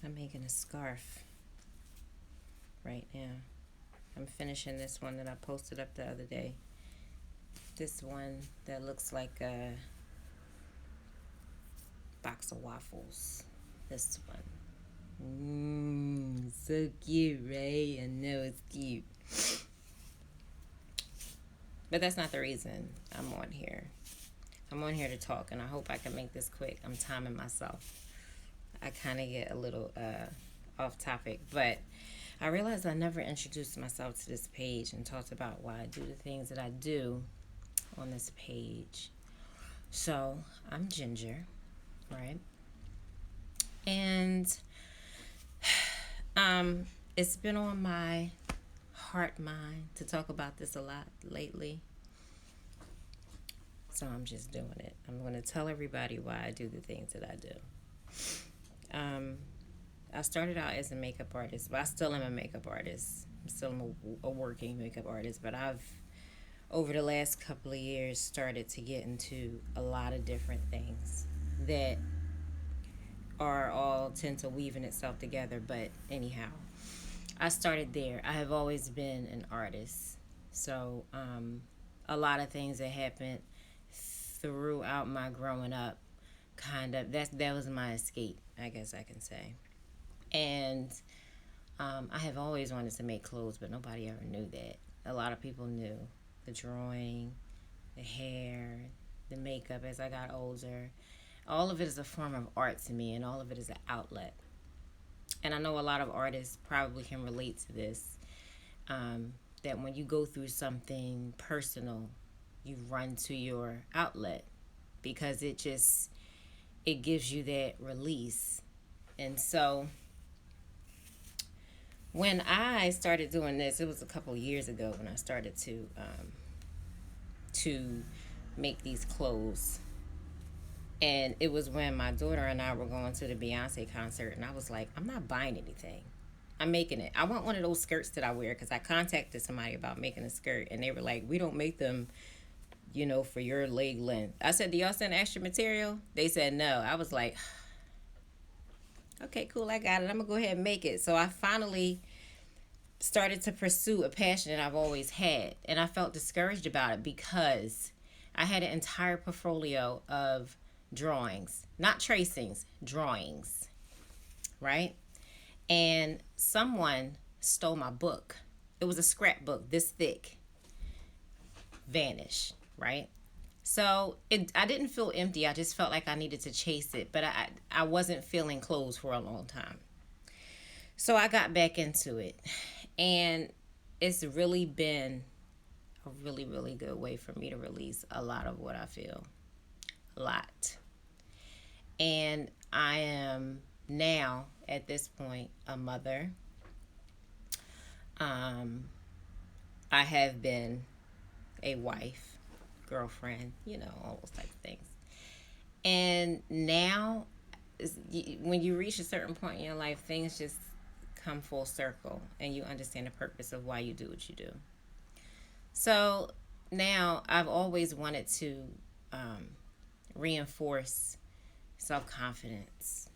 I'm making a scarf right now. I'm finishing this one that I posted up the other day. This one that looks like a box of waffles. This one. So cute, right? I know it's cute. But that's not the reason I'm on here. I'm on here to talk, and I hope I can make this quick. I'm timing myself. I kind of get a little off topic, but I realized I never introduced myself to this page and talked about why I do the things that I do on this page. So I'm Ginger, right? And it's been on my heart mind to talk about this a lot lately. So I'm just doing it. I'm going to tell everybody why I do the things that I do. I started out as a makeup artist, but I still am a makeup artist. I'm still a working makeup artist, but I've, over the last couple of years, started to get into a lot of different things that are all tend to weave in itself together. But anyhow, I started there. I have always been an artist. So a lot of things that happened throughout my growing up, that was my escape, I guess I can say. And I have always wanted to make clothes, but nobody ever knew that. A lot of people knew the drawing, the hair, the makeup as I got older. All of it is a form of art to me, and all of it is an outlet. And I know a lot of artists probably can relate to this, that when you go through something personal, you run to your outlet because it gives you that release. And so when I started doing this, it was a couple years ago when I started to make these clothes. And it was when my daughter and I were going to the Beyonce concert, and I was like, I'm not buying anything. I'm making it. I want one of those skirts that I wear, because I contacted somebody about making a skirt, and they were like, we don't make them, for your leg length. I said, do y'all send extra material? They said no. I was like, okay, cool, I got it. I'm going to go ahead and make it. So I finally started to pursue a passion that I've always had, and I felt discouraged about it because I had an entire portfolio of drawings, not tracings, drawings, right? And someone stole my book. It was a scrapbook this thick, vanished, right? So I didn't feel empty. I just felt like I needed to chase it, but I wasn't feeling clothes for a long time. So I got back into it, and it's really been a really, really good way for me to release a lot of what I feel. A lot. And I am now, at this point, a mother. I have been a wife, girlfriend, all those type of things. And now, when you reach a certain point in your life, things just come full circle, and you understand the purpose of why you do what you do. So now I've always wanted to reinforce self-confidence,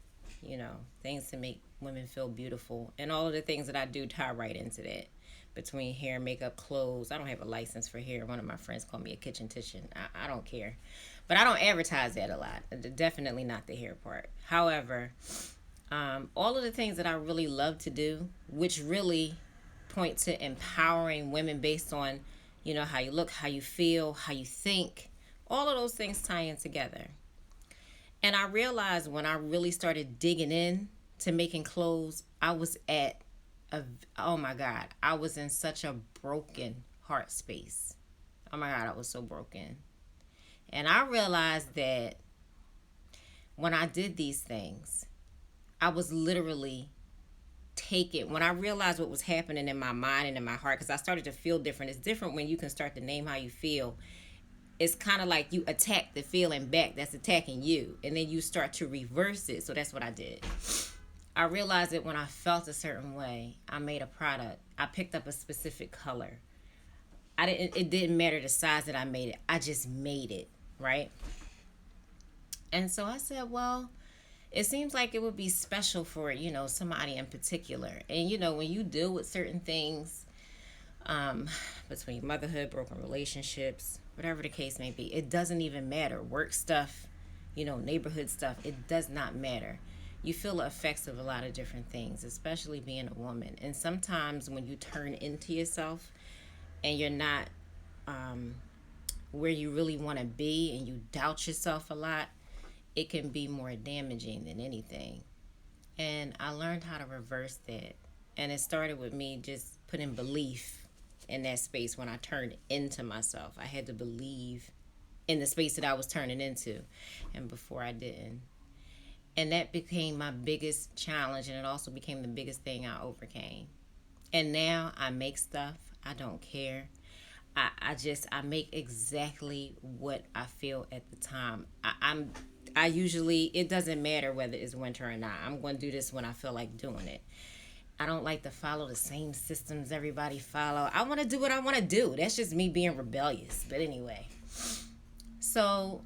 things to make women feel beautiful. And all of the things that I do tie right into that. Between hair, makeup, clothes. I don't have a license for hair. One of my friends called me a kitchen titian. I don't care. But I don't advertise that a lot. Definitely not the hair part. However, all of the things that I really love to do, which really point to empowering women based on, how you look, how you feel, how you think, all of those things tie in together. And I realized when I really started digging in to making clothes, I was oh my God, I was in such a broken heart space. Oh my God, I was so broken. And I realized that when I did these things, I was literally taken. When I realized what was happening in my mind and in my heart, because I started to feel different. It's different when you can start to name how you feel. It's kind of like you attack the feeling back that's attacking you, and then you start to reverse it. So that's what I did. I realized that when I felt a certain way, I made a product. I picked up a specific color. It didn't matter the size that I made it. I just made it, right? And so I said, well, it seems like it would be special for, somebody in particular. And, when you deal with certain things, um, between motherhood, broken relationships, whatever the case may be, it doesn't even matter. Work stuff, neighborhood stuff, it does not matter. You feel the effects of a lot of different things, especially being a woman. And sometimes when you turn into yourself and you're not um, where you really want to be and you doubt yourself a lot, it can be more damaging than anything. And I learned how to reverse that. And it started with me just putting belief in that space when I turned into myself. I had to believe in the space that I was turning into. And before I didn't. And that became my biggest challenge. And it also became the biggest thing I overcame. And now I make stuff. I don't care. I make exactly what I feel at the time. I usually, it doesn't matter whether it's winter or not. I'm going to do this when I feel like doing it. I don't like to follow the same systems everybody follow. I want to do what I want to do. That's just me being rebellious. But anyway, so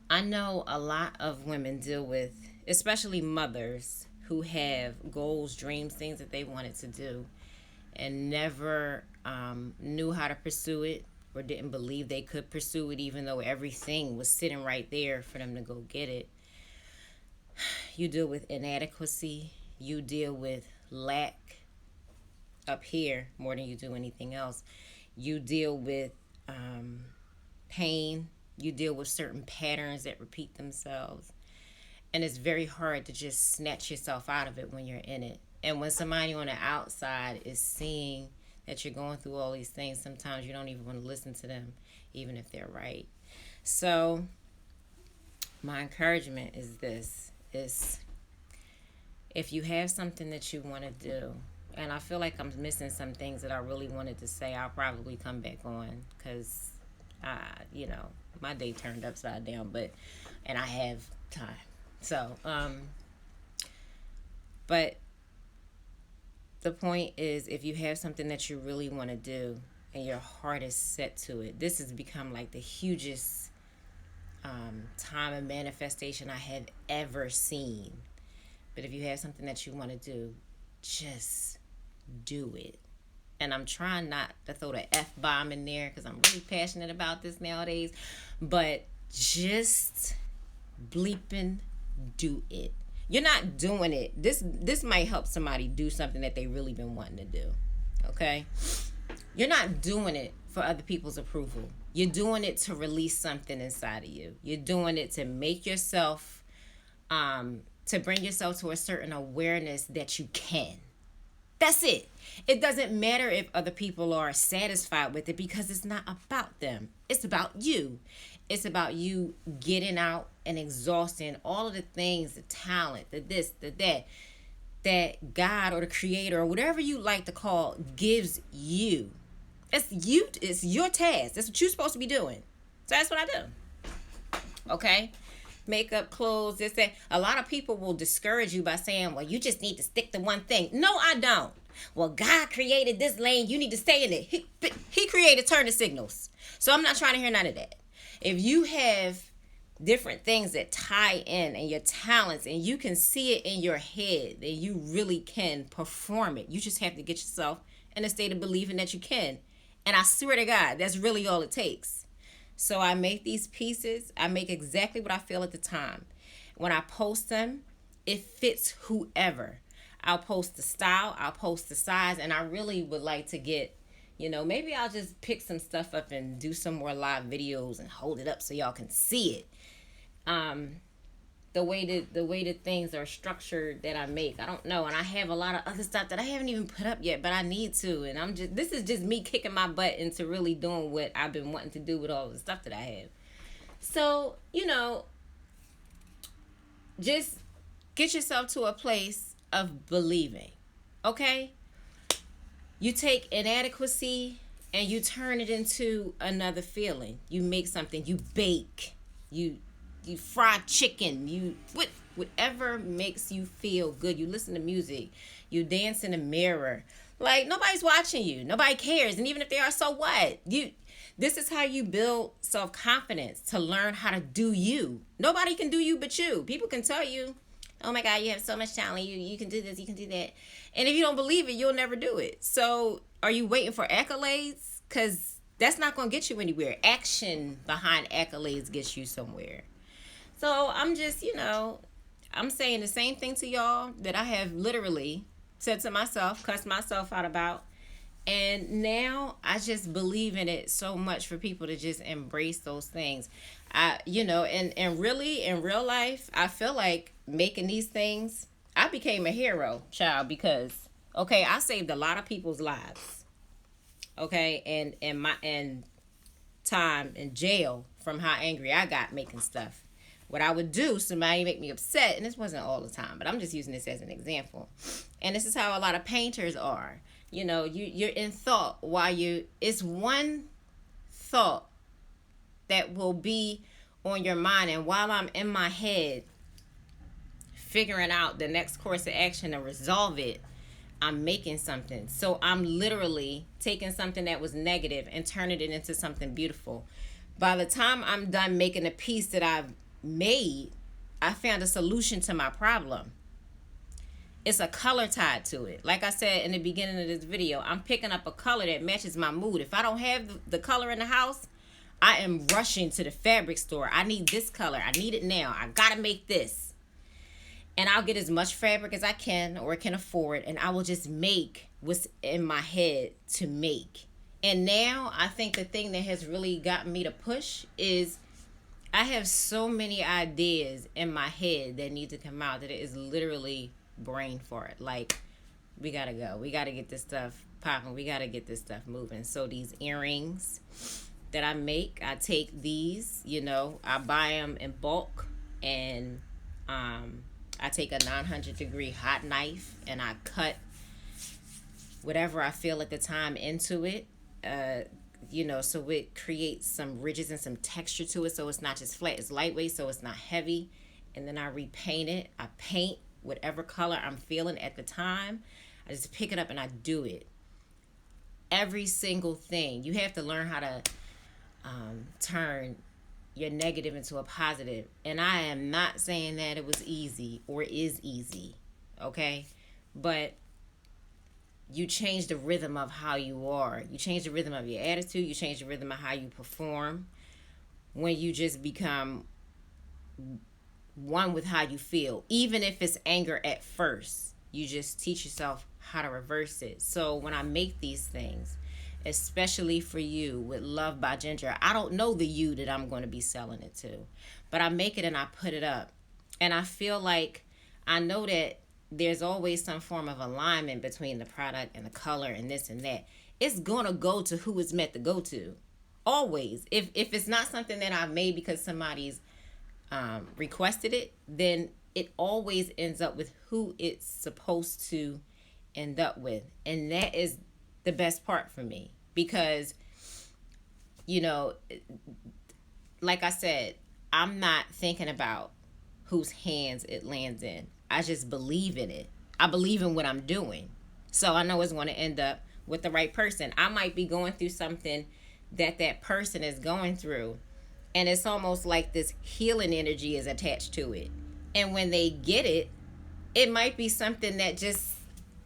I know a lot of women deal with, especially mothers, who have goals, dreams, things that they wanted to do and never knew how to pursue it or didn't believe they could pursue it, even though everything was sitting right there for them to go get it. You deal with inadequacy. You deal with lack up here more than you do anything else. You deal with pain. You deal with certain patterns that repeat themselves. And it's very hard to just snatch yourself out of it when you're in it. And when somebody on the outside is seeing that you're going through all these things, sometimes you don't even want to listen to them, even if they're right. So my encouragement is this, is if you have something that you want to do, and I feel like I'm missing some things that I really wanted to say, I'll probably come back on because, my day turned upside down, and I have time. So, but the point is, if you have something that you really want to do and your heart is set to it, this has become like the hugest time of manifestation I have ever seen. But if you have something that you want to do, just do it. And I'm trying not to throw the F-bomb in there because I'm really passionate about this nowadays. But just bleeping do it. You're not doing it. This might help somebody do something that they really been wanting to do. Okay? You're not doing it for other people's approval. You're doing it to release something inside of you. You're doing it to make yourself, to bring yourself to a certain awareness that you can. That's it. It doesn't matter if other people are satisfied with it because it's not about them. It's about you. It's about you getting out and exhausting all of the things, the talent, the this, the that God or the creator or whatever you like to call gives you. It's your task. That's what you're supposed to be doing. So that's what I do. Okay? Makeup, clothes, this, that. A lot of people will discourage you by saying, well, you just need to stick to one thing. No, I don't. Well, God created this lane. You need to stay in it. He created turning signals. So I'm not trying to hear none of that. If you have different things that tie in and your talents and you can see it in your head and you really can perform it, you just have to get yourself in a state of believing that you can. And I swear to God, that's really all it takes. So I make these pieces. I make exactly what I feel at the time. When I post them, it fits whoever. I'll post the style. I'll post the size. And I really would like to get, maybe I'll just pick some stuff up and do some more live videos and hold it up so y'all can see it. The way that things are structured that I make, I don't know. And I have a lot of other stuff that I haven't even put up yet, but I need to. And this is just me kicking my butt into really doing what I've been wanting to do with all the stuff that I have. So, just get yourself to a place of believing. Okay? You take inadequacy and you turn it into another feeling. You make something, you bake, you fry chicken, whatever makes you feel good. You listen to music, you dance in the mirror. Like, nobody's watching you. Nobody cares. And even if they are, so what? This is how you build self-confidence, to learn how to do you. Nobody can do you but you. People can tell you, oh my God, you have so much talent. You can do this, you can do that. And if you don't believe it, you'll never do it. So are you waiting for accolades? Because that's not going to get you anywhere. Action behind accolades gets you somewhere. So I'm just, I'm saying the same thing to y'all that I have literally said to myself, cussed myself out about. And now I just believe in it so much for people to just embrace those things. And really in real life, I feel like making these things, I became a hero, child, because okay, I saved a lot of people's lives. Okay, and time in jail from how angry I got making stuff. What I would do, somebody make me upset, and this wasn't all the time, but I'm just using this as an example. And this is how a lot of painters are. You're in thought while it's one thought that will be on your mind, and while I'm in my head figuring out the next course of action to resolve it, I'm making something. So I'm literally taking something that was negative and turning it into something beautiful. By the time I'm done making a piece that I've made, I found a solution to my problem. It's a color tied to it. Like I said in the beginning of this video, I'm picking up a color that matches my mood. If I don't have the color in the house, I am rushing to the fabric store. I need this color. I need it now. I gotta make this. And I'll get as much fabric as I can or can afford, and I will just make what's in my head to make. And now I think the thing that has really gotten me to push is I have so many ideas in my head that need to come out that it is literally brain fart. Like, we gotta go. We gotta get this stuff popping. We gotta get this stuff moving. So these earrings that I make, I take these, I buy them in bulk, and I take a 900-degree hot knife and I cut whatever I feel at the time into it. So it creates some ridges and some texture to it, so it's not just flat. It's lightweight, so it's not heavy. And then I repaint it. I paint whatever color I'm feeling at the time. I just pick it up and I do it. Every single thing. You have to learn how to turn your negative into a positive. And I am not saying that it was easy or is easy, okay? But you change the rhythm of how you are. You change the rhythm of your attitude. You change the rhythm of how you perform when you just become one with how you feel. Even if it's anger at first, you just teach yourself how to reverse it. So when I make these things, especially for you with Love by Jenger, I don't know the you that I'm going to be selling it to, but I make it and I put it up. And I feel like I know that there's always some form of alignment between the product and the color and this and that. It's going to go to who it's meant to go to. Always. If it's not something that I've made because somebody's requested it, then it always ends up with who it's supposed to end up with. And that is the best part for me, because like I said, I'm not thinking about whose hands it lands in. I just believe in it. I believe in what I'm doing. So I know it's going to end up with the right person. I might be going through something that person is going through, and it's almost like this healing energy is attached to it. And when they get it, it might be something that just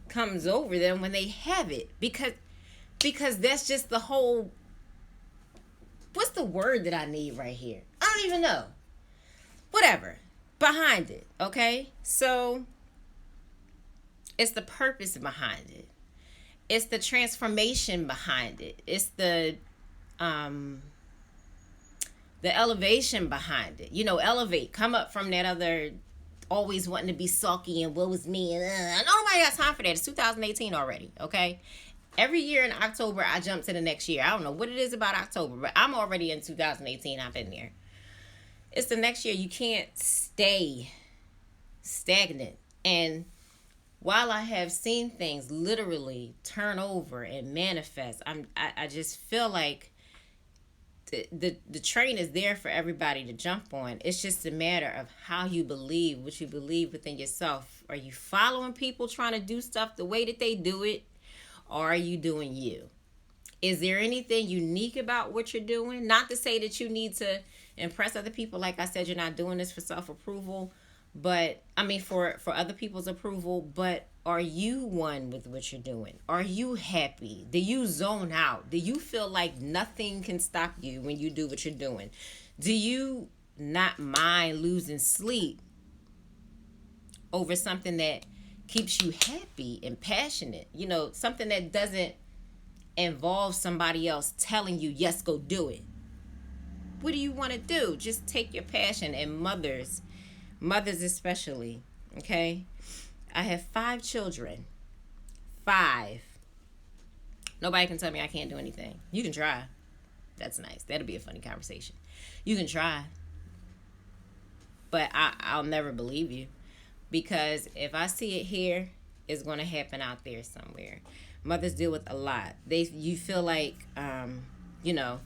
comes over them when they have it, because that's just the whole, what's the word that I need right here? I don't even know. Whatever. Behind it, okay? So it's the purpose behind it. It's the transformation behind it. It's the elevation behind it. Elevate. Come up from that other always wanting to be sulky and what was me. And nobody got time for that. It's 2018 already, okay? Every year in October, I jump to the next year. I don't know what it is about October, but I'm already in 2018. I've been there. It's the next year. You can't stay stagnant. And while I have seen things literally turn over and manifest, I just feel like the train is there for everybody to jump on. It's just a matter of how you believe, what you believe within yourself. Are you following people trying to do stuff the way that they do it? Or are you doing you? Is there anything unique about what you're doing? Not to say that you need to impress other people. Like I said, you're not doing this for self-approval, but I mean for other people's approval, but are you one with what you're doing? Are you happy? Do you zone out? Do you feel like nothing can stop you when you do what you're doing? Do you not mind losing sleep over something that keeps you happy and passionate? You know, something that doesn't involve somebody else telling you, yes, go do it. What do you want to do? Just take your passion. And mothers especially, okay? I have 5 children. 5. Nobody can tell me I can't do anything. You can try. That's nice. That'll be a funny conversation. You can try. But I'll never believe you. Because if I see it here, it's going to happen out there somewhere. Mothers deal with a lot. You feel like, you know,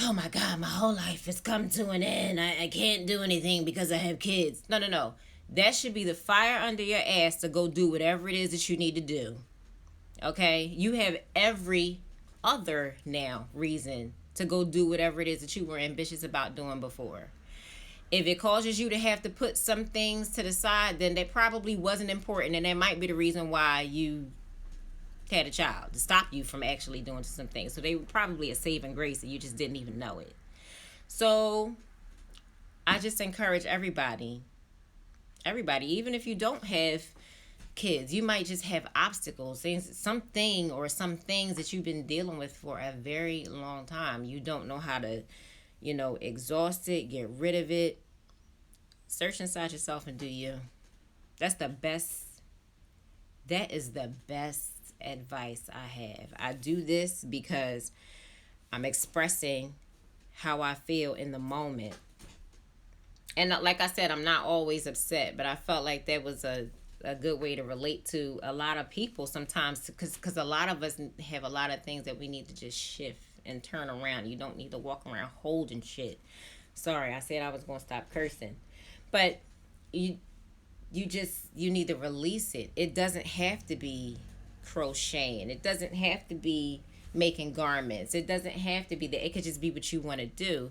oh my God, my whole life has come to an end. I can't do anything because I have kids. No, no, no. That should be the fire under your ass to go do whatever it is that you need to do. Okay? You have every other now reason to go do whatever it is that you were ambitious about doing before. If it causes you to have to put some things to the side, then that probably wasn't important, and that might be the reason why you had a child, to stop you from actually doing some things. So they were probably a saving grace and you just didn't even know it. So I just encourage everybody, even if you don't have kids, you might just have obstacles, something or some things that you've been dealing with for a very long time. You don't know how to, exhaust it, get rid of it. Search inside yourself and do you. That is the best advice I have. I do this because I'm expressing how I feel in the moment. And like I said, I'm not always upset, but I felt like that was a good way to relate to a lot of people sometimes, because a lot of us have a lot of things that we need to just shift and turn around. You don't need to walk around holding shit. Sorry, I said I was going to stop cursing. But you need to release it. It doesn't have to be crocheting. It doesn't have to be making garments. It doesn't have to be that. It could just be what you want to do.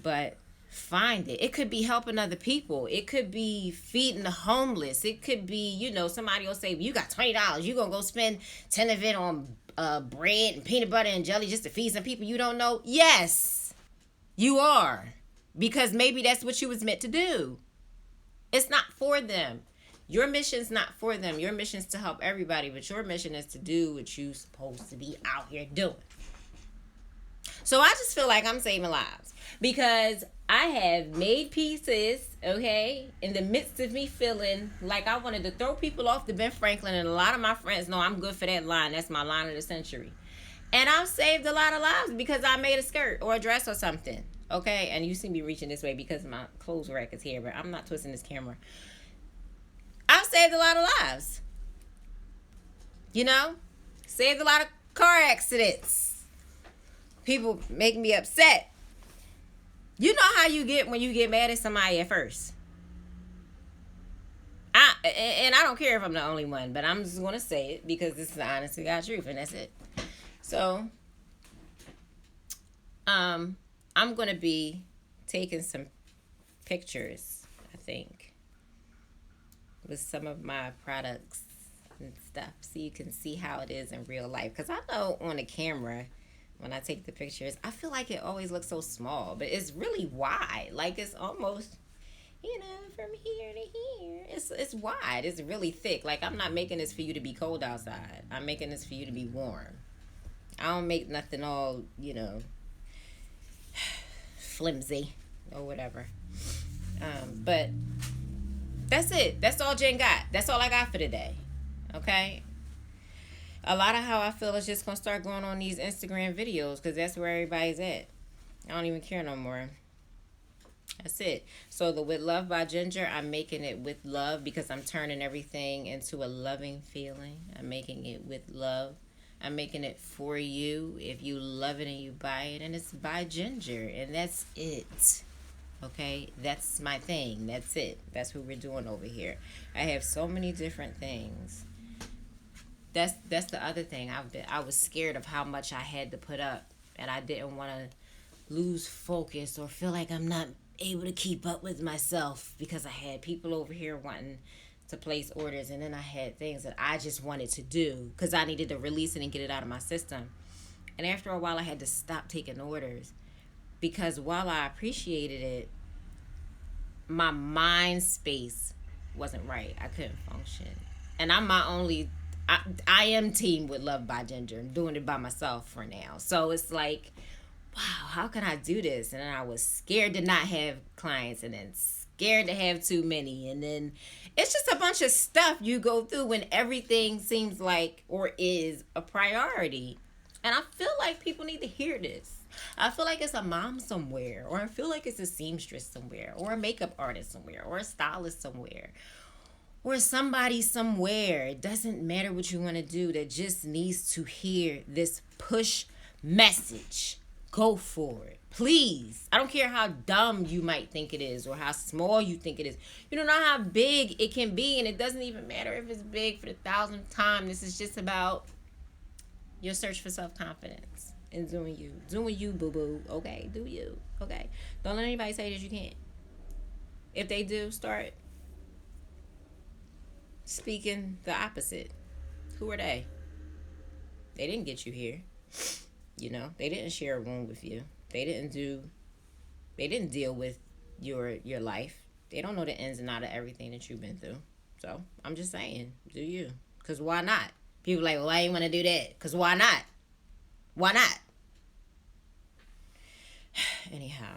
But find it. It could be helping other people. It could be feeding the homeless. It could be, somebody will say, well, you got $20. You're going to go spend 10 of it on bread and peanut butter and jelly just to feed some people you don't know. Yes, you are. Because maybe that's what you was meant to do. It's not for them. Your mission's not for them. Your mission's to help everybody, but your mission is to do what you're supposed to be out here doing. So I just feel like I'm saving lives because I have made pieces, okay, in the midst of me feeling like I wanted to throw people off the Ben Franklin, and a lot of my friends know I'm good for that line. That's my line of the century. And I've saved a lot of lives because I made a skirt or a dress or something, okay? And you see me reaching this way because my clothes rack is here, but I'm not twisting this camera. I've saved a lot of lives. Saved a lot of car accidents. People make me upset. You know how you get when you get mad at somebody at first. I don't care if I'm the only one, but I'm just going to say it because this is the honest to God truth, and that's it. So, I'm going to be taking some pictures, I think, with some of my products and stuff so you can see how it is in real life. Because I know on the camera, when I take the pictures, I feel like it always looks so small, but it's really wide. Like it's almost, from here to here. It's wide. It's really thick. Like I'm not making this for you to be cold outside. I'm making this for you to be warm. I don't make nothing all, flimsy or whatever. But that's it. That's all Jen got. That's all I got for today. Okay? A lot of how I feel is just going to start going on these Instagram videos because that's where everybody's at. I don't even care no more. That's it. So with Love by Jenger, I'm making it with love because I'm turning everything into a loving feeling. I'm making it with love. I'm making it for you. If you love it and you buy it, and it's by Jenger, and that's it. Okay, that's my thing. That's it. That's what we're doing over here. I have so many different things. That's the other thing. I was scared of how much I had to put up, and I didn't want to lose focus or feel like I'm not able to keep up with myself, because I had people over here wanting to place orders, and then I had things that I just wanted to do because I needed to release it and get it out of my system. And after a while, I had to stop taking orders, because while I appreciated it, my mind space wasn't right. I couldn't function. And I'm my only I am team with Love by Ginger. I'm doing it by myself for now. So it's like, wow, how can I do this? And then I was scared to not have clients, and then scared to have too many. And then it's just a bunch of stuff you go through when everything seems like or is a priority. And I feel like people need to hear this. I feel like it's a mom somewhere, or I feel like it's a seamstress somewhere, or a makeup artist somewhere, or a stylist somewhere, or somebody somewhere. It doesn't matter what you want to do, that just needs to hear this push message. Go for it. Please. I don't care how dumb you might think it is or how small you think it is. You don't know how big it can be, and it doesn't even matter if it's big for the 1,000th time. This is just about your search for self-confidence and doing you. Doing you, boo-boo. Okay? Do you. Okay? Don't let anybody say that you can't. If they do, start speaking the opposite. Who are they? They didn't get you here. You know, they didn't share a room with you. They didn't deal with your life. They don't know the ins and outs of everything that you've been through. So I'm just saying, do you? Because why not? People are like, well, why you want to do that? Because why not? Why not? Anyhow,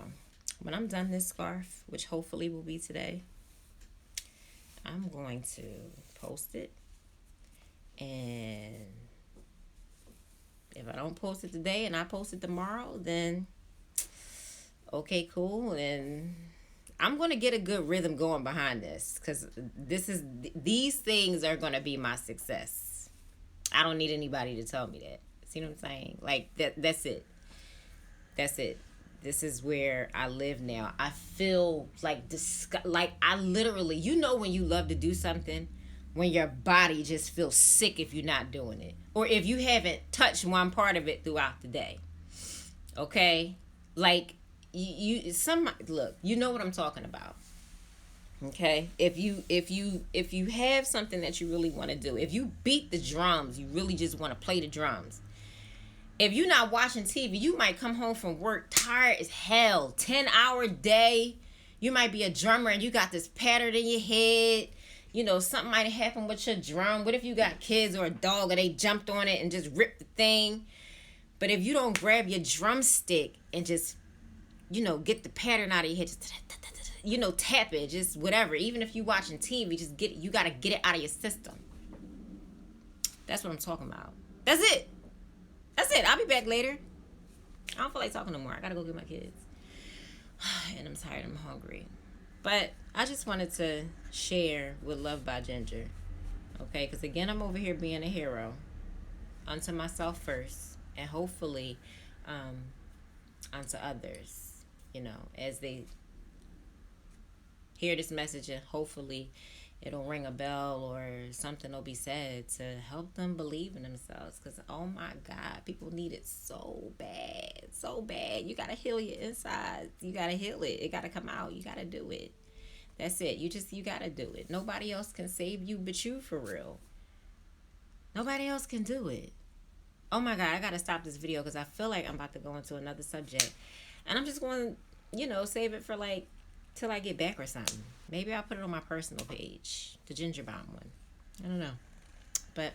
when I'm done this scarf, which hopefully will be today, I'm going to post it. And if I don't post it today and I post it tomorrow, then okay, cool. And I'm going to get a good rhythm going behind this, because these things are going to be my success. I don't need anybody to tell me that. See what I'm saying? Like that's it. That's it. This is where I live now. I feel like like I literally, you know, when you love to do something, when your body just feels sick if you're not doing it, or if you haven't touched one part of it throughout the day. Okay? Like look, you know what I'm talking about. Okay? If you have something that you really want to do, if you beat the drums, you really just want to play the drums. If you're not watching TV, you might come home from work tired as hell, 10-hour day. You might be a drummer and you got this pattern in your head. You know, something might happen with your drum. What if you got kids or a dog and they jumped on it and just ripped the thing? But if you don't grab your drumstick and just, you know, get the pattern out of your head, just, you know, tap it, just whatever. Even if you're watching TV, just get it. You got to get it out of your system. That's what I'm talking about. That's it. That's it. I'll be back later. I don't feel like talking no more. I got to go get my kids. And I'm tired. I'm hungry. But I just wanted to share with Love by Ginger. Okay? Because again, I'm over here being a hero. Unto myself first. And hopefully unto others. You know, as they hear this message, and hopefully it'll ring a bell or something will be said to help them believe in themselves. Because, oh my God, people need it so bad. So bad. You got to heal your insides. You got to heal it. It got to come out. You got to do it. That's it. You got to do it. Nobody else can save you but you, for real. Nobody else can do it. Oh my God, I got to stop this video because I feel like I'm about to go into another subject. And I'm just going to, you know, save it for like till I get back or something. Maybe I'll put it on my personal page, the Ginger Bomb one. I don't know. But